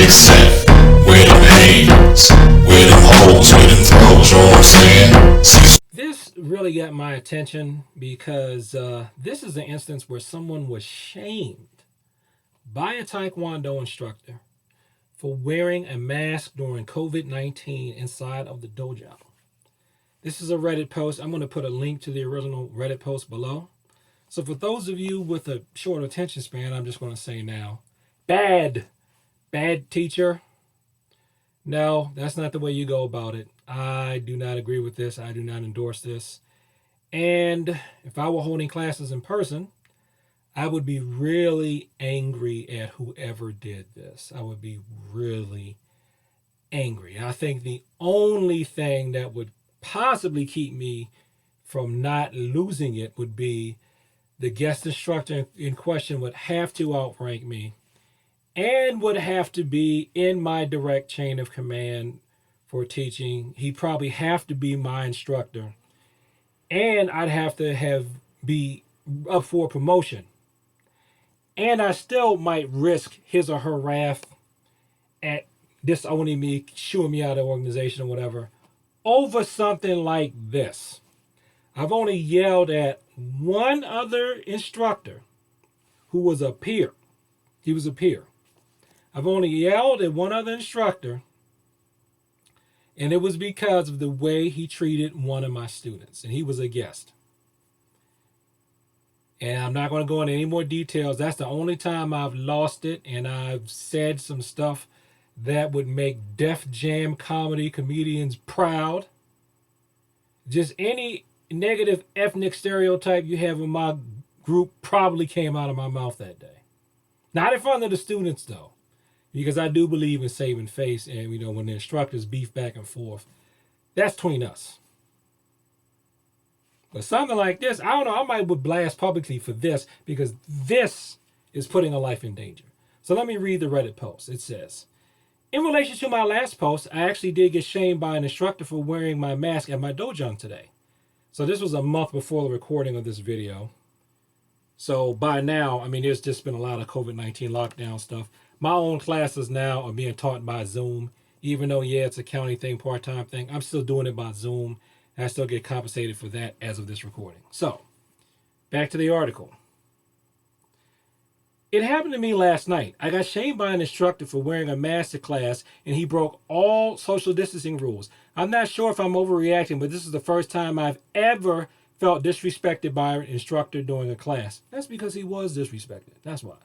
except where them hands, where them holes, where them throws, you know what I'm saying? This really got my attention because this is an instance where someone was shamed by a Taekwondo instructor for wearing a mask during COVID-19 inside of the dojo. This is a Reddit post. I'm going to put a link to the original Reddit post below. So for those of you with a short attention span, I'm just going to say now, bad teacher. No, that's not the way you go about it. I do not agree with this. I do not endorse this. And if I were holding classes in person, I would be really angry at whoever did this. I would be really angry. And I think the only thing that would possibly keep me from not losing it would be the guest instructor in question would have to outrank me and would have to be in my direct chain of command for teaching. He'd probably have to be my instructor. And I'd have to be up for promotion. And I still might risk his or her wrath at disowning me, shooing me out of the organization or whatever, over something like this. I've only yelled at one other instructor who was a peer. He was a peer. I've only yelled at one other instructor, and it was because of the way he treated one of my students, and he was a guest. And I'm not going to go into any more details. That's the only time I've lost it, and I've said some stuff that would make Def Jam comedy comedians proud. Just any negative ethnic stereotype you have in my group probably came out of my mouth that day. Not in front of the students, though, because I do believe in saving face, and when the instructors beef back and forth, that's between us. But something like this, I don't know, I might would blast publicly for this because this is putting a life in danger. So let me read the Reddit post. It says, in relation to my last post, I actually did get shamed by an instructor for wearing my mask at my dojo today. So this was a month before the recording of this video. So by now, there's just been a lot of COVID-19 lockdown stuff. My own classes now are being taught by Zoom. Even though, yeah, it's a county thing, part-time thing, I'm still doing it by Zoom. I still get compensated for that as of this recording. So, back to the article. It happened to me last night. I got shamed by an instructor for wearing a mask to class, and he broke all social distancing rules. I'm not sure if I'm overreacting, but this is the first time I've ever felt disrespected by an instructor during a class. That's because he was disrespected. That's why.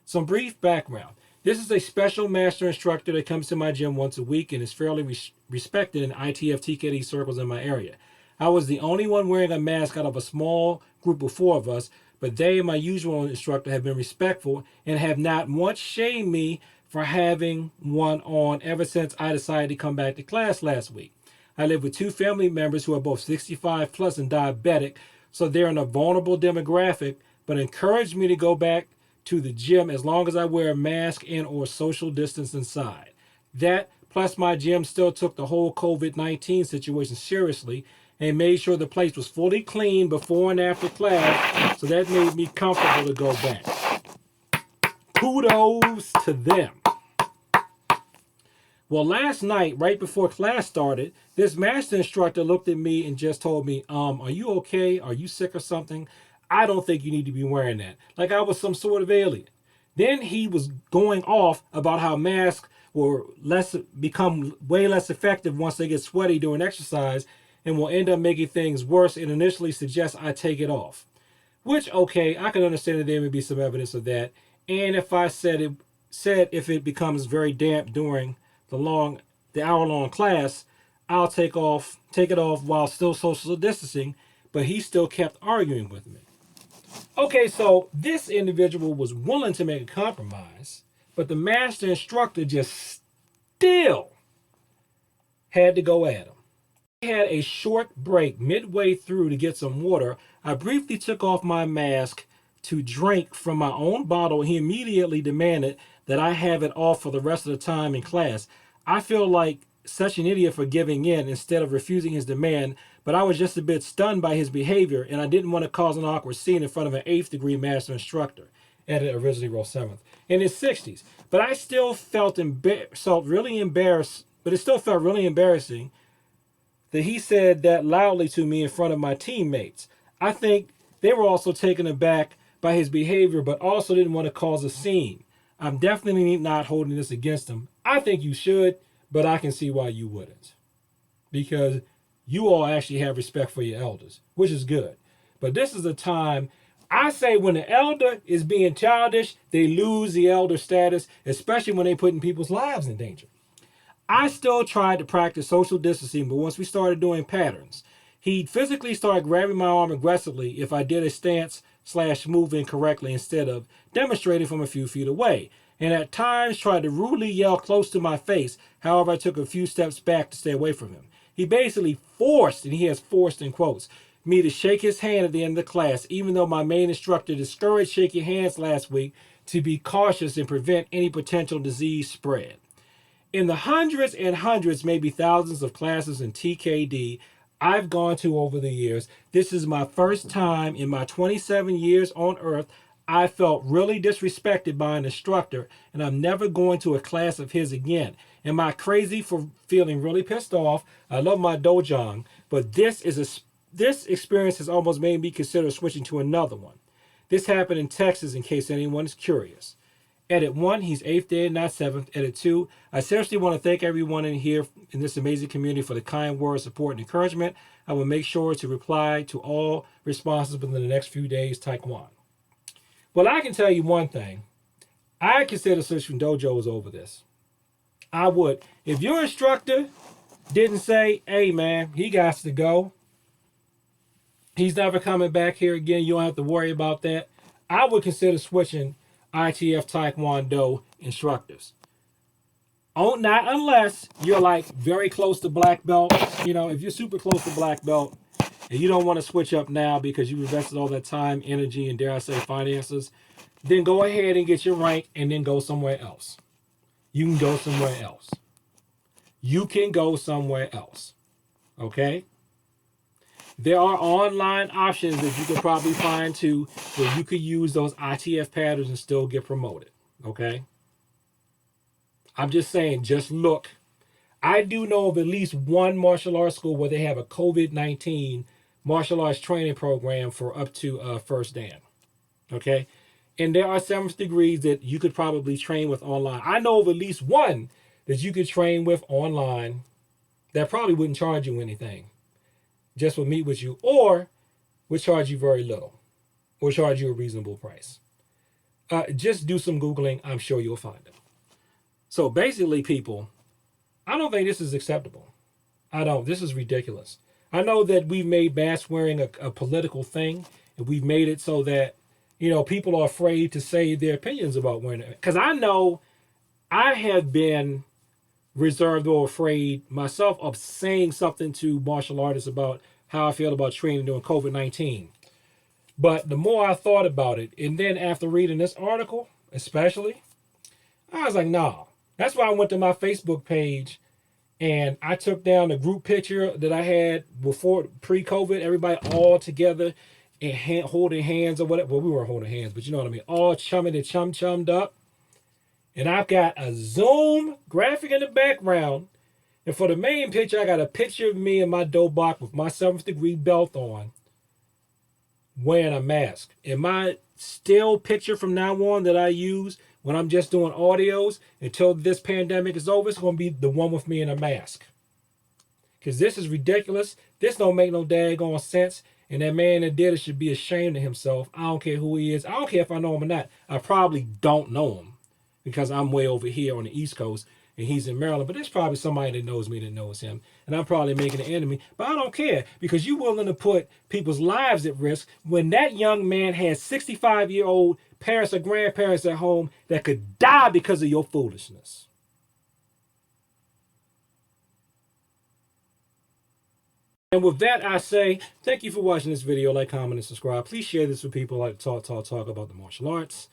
Some brief background. This is a special master instructor that comes to my gym once a week and is fairly respected in ITF TKD circles in my area. I was the only one wearing a mask out of a small group of 4 of us, but they and my usual instructor have been respectful and have not once shamed me for having one on ever since I decided to come back to class last week. I live with 2 family members who are both 65 plus and diabetic, so they're in a vulnerable demographic, but encouraged me to go back to the gym as long as I wear a mask and or social distance inside. That, plus my gym still took the whole COVID-19 situation seriously and made sure the place was fully clean before and after class, so that made me comfortable to go back. Kudos to them. Well, last night, right before class started, this master instructor looked at me and just told me, are you okay? Are you sick or something? I don't think you need to be wearing that. Like I was some sort of alien. Then he was going off about how masks will become way less effective once they get sweaty during exercise and will end up making things worse and initially suggest I take it off. Which, okay, I can understand that there may be some evidence of that. And if I said if it becomes very damp during the hour-long class, I'll take it off while still social distancing, but he still kept arguing with me. Okay, so this individual was willing to make a compromise, but the master instructor just still had to go at him. I had a short break midway through to get some water. I briefly took off my mask to drink from my own bottle. He immediately demanded that I have it off for the rest of the time in class. I feel like such an idiot for giving in instead of refusing his demand, but I was just a bit stunned by his behavior, and I didn't want to cause an awkward scene in front of an 8th degree master instructor. Ed originally wrote 7th, in his 60s. But I still felt really embarrassed, but it still felt really embarrassing that he said that loudly to me in front of my teammates. I think they were also taken aback by his behavior, but also didn't want to cause a scene. I'm definitely not holding this against him. I think you should, but I can see why you wouldn't. Because you all actually have respect for your elders, which is good. But this is a time, I say, when the elder is being childish, they lose the elder status, especially when they're putting people's lives in danger. I still tried to practice social distancing, but once we started doing patterns, he physically started grabbing my arm aggressively if I did a stance/move incorrectly instead of demonstrating from a few feet away, and at times tried to rudely yell close to my face. However, I took a few steps back to stay away from him. He basically forced, and he has forced in quotes, me to shake his hand at the end of the class, even though my main instructor discouraged shaking hands last week to be cautious and prevent any potential disease spread. In the hundreds and hundreds, maybe thousands of classes in TKD I've gone to over the years, this is my first time in my 27 years on earth I felt really disrespected by an instructor, and I'm never going to a class of his again. Am I crazy for feeling really pissed off? I love my dojang, but this experience has almost made me consider switching to another one. This happened in Texas, in case anyone is curious. Edit 1, he's 8th day, not 7th. Edit 2, I seriously want to thank everyone in here in this amazing community for the kind words, support, and encouragement. I will make sure to reply to all responses within the next few days. Taekwondo. Well, I can tell you one thing. I consider switching dojos over this. I would. If your instructor didn't say, hey, man, he got to go, he's never coming back here again, you don't have to worry about that, I would consider switching ITF Taekwondo instructors. Not unless you're like very close to black belt. You know, if you're super close to black belt and you don't want to switch up now because you've invested all that time, energy, and dare I say finances, then go ahead and get your rank and then go somewhere else. You can go somewhere else. You can go somewhere else. Okay? There are online options that you could probably find too where you could use those ITF patterns and still get promoted. Okay? I'm just saying, just look. I do know of at least one martial arts school where they have a COVID-19 martial arts training program for up to first dan. Okay? And there are 7th degrees that you could probably train with online. I know of at least one that you could train with online that probably wouldn't charge you anything. Just would meet with you, or would charge you very little, or charge you a reasonable price. Just do some Googling. I'm sure you'll find it. So basically, people, I don't think this is acceptable. I don't. This is ridiculous. I know that we've made mask wearing a political thing, and we've made it so that, you know, people are afraid to say their opinions about wearing it. Because I know I have been reserved or afraid myself of saying something to martial artists about how I feel about training during COVID-19. But the more I thought about it, and then after reading this article, especially, I was like, nah. That's why I went to my Facebook page and I took down the group picture that I had before pre-COVID, everybody all together and holding hands or whatever. Well, we weren't holding hands, but you know what I mean. All chumming and chummed up. And I've got a Zoom graphic in the background. And for the main picture, I got a picture of me in my dobok with my 7th degree belt on, wearing a mask. And my still picture from now on that I use when I'm just doing audios until this pandemic is over, it's going to be the one with me in a mask. Because this is ridiculous. This don't make no daggone sense. And that man that did it should be ashamed of himself. I don't care who he is. I don't care if I know him or not. I probably don't know him, because I'm way over here on the East Coast and he's in Maryland. But there's probably somebody that knows me that knows him. And I'm probably making an enemy. But I don't care, because you're willing to put people's lives at risk when that young man has 65-year-old parents or grandparents at home that could die because of your foolishness. And with that, I say thank you for watching this video. Like, comment, and subscribe. Please share this with people like to talk about the martial arts.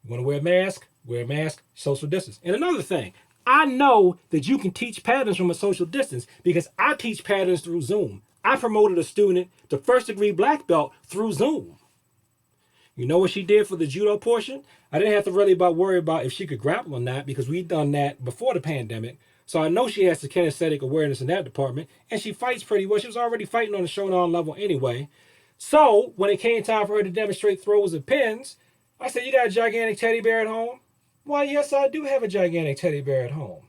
You want to wear a mask, social distance. And another thing, I know that you can teach patterns from a social distance because I teach patterns through Zoom. I promoted a student to 1st degree black belt through Zoom. You know what she did for the judo portion? I didn't have to really worry about if she could grapple or not because we'd done that before the pandemic. So I know she has the kinesthetic awareness in that department, and she fights pretty well. She was already fighting on the shodan level anyway. So when it came time for her to demonstrate throws and pins, I said, "You got a gigantic teddy bear at home?" "Why, yes, I do have a gigantic teddy bear at home."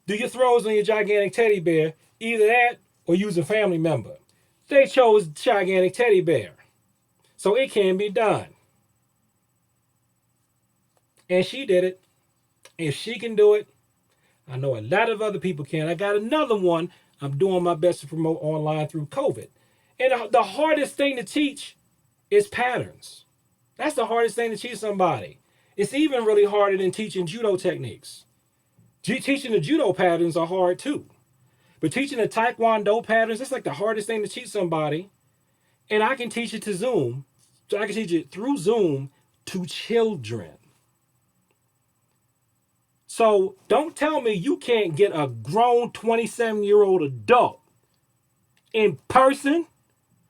"Do your throws on your gigantic teddy bear, either that or use a family member." They chose gigantic teddy bear. So it can be done. And she did it. If she can do it, I know a lot of other people can. I got another one I'm doing my best to promote online through COVID. And the hardest thing to teach is patterns. That's the hardest thing to teach somebody. It's even really harder than teaching judo techniques. Teaching the judo patterns are hard too. But teaching the Taekwondo patterns, it's like the hardest thing to teach somebody. And I can teach it to Zoom. So I can teach it through Zoom to children. So don't tell me you can't get a grown 27-year-old adult in person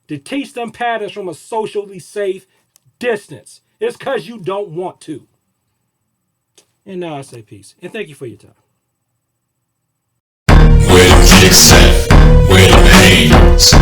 to teach them patterns from a socially safe distance. It's because you don't want to. And now I say peace. And thank you for your time. Where them kicks at? Where them hands?